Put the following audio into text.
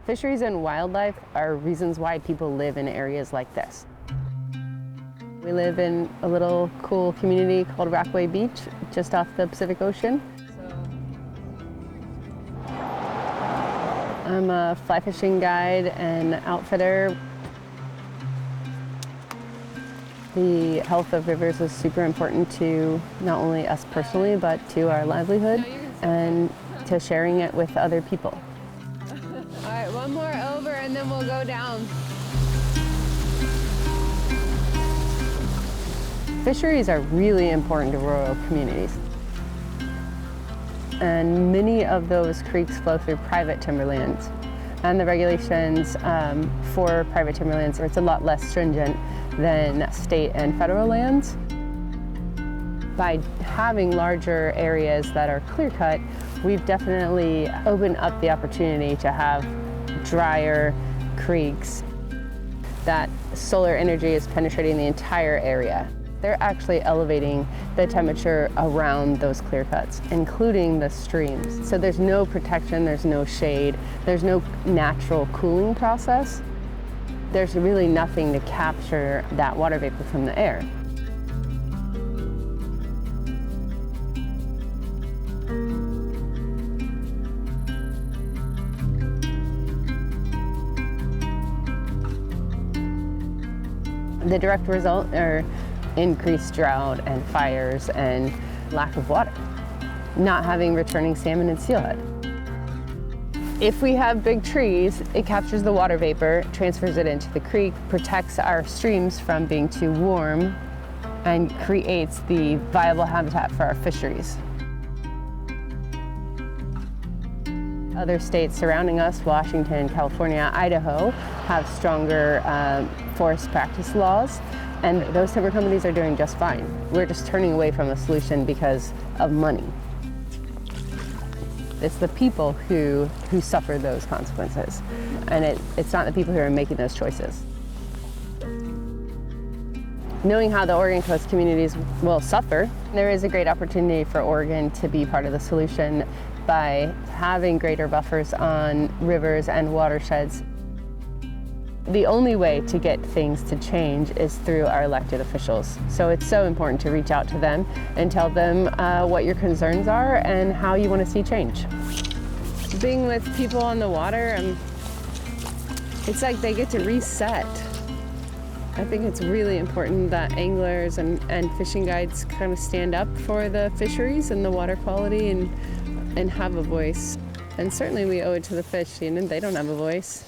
Fisheries and wildlife are reasons why people live in areas like this. We live in a little cool community called Rockaway Beach, just off the Pacific Ocean. I'm a fly fishing guide and outfitter. The health of rivers is super important to not only us personally, but to our livelihood and to sharing it with other people. All right, one more over and then we'll go down. Fisheries are really important to rural communities. And many of those creeks flow through private timberlands. And the regulations for private timberlands, it's a lot less stringent than state and federal lands. By having larger areas that are clear-cut, we've definitely opened up the opportunity to have drier creeks. That solar energy is penetrating the entire area. They're actually elevating the temperature around those clear cuts, including the streams. So there's no protection, there's no shade, there's no natural cooling process. There's really nothing to capture that water vapor from the air. The direct result are increased drought and fires and lack of water, not having returning salmon and steelhead. If we have big trees, it captures the water vapor, transfers it into the creek, protects our streams from being too warm, and creates the viable habitat for our fisheries. Other states surrounding us, Washington, California, Idaho, have stronger forest practice laws, and those timber companies are doing just fine. We're just turning away from the solution because of money. It's the people who suffer those consequences, and it's not the people who are making those choices. Knowing how the Oregon coast communities will suffer, there is a great opportunity for Oregon to be part of the solution by having greater buffers on rivers and watersheds. The only way to get things to change is through our elected officials. So it's so important to reach out to them and tell them what your concerns are and how you want to see change. Being with people on the water, it's like they get to reset. I think it's really important that anglers and fishing guides kind of stand up for the fisheries and the water quality and have a voice. And certainly we owe it to the fish, they don't have a voice.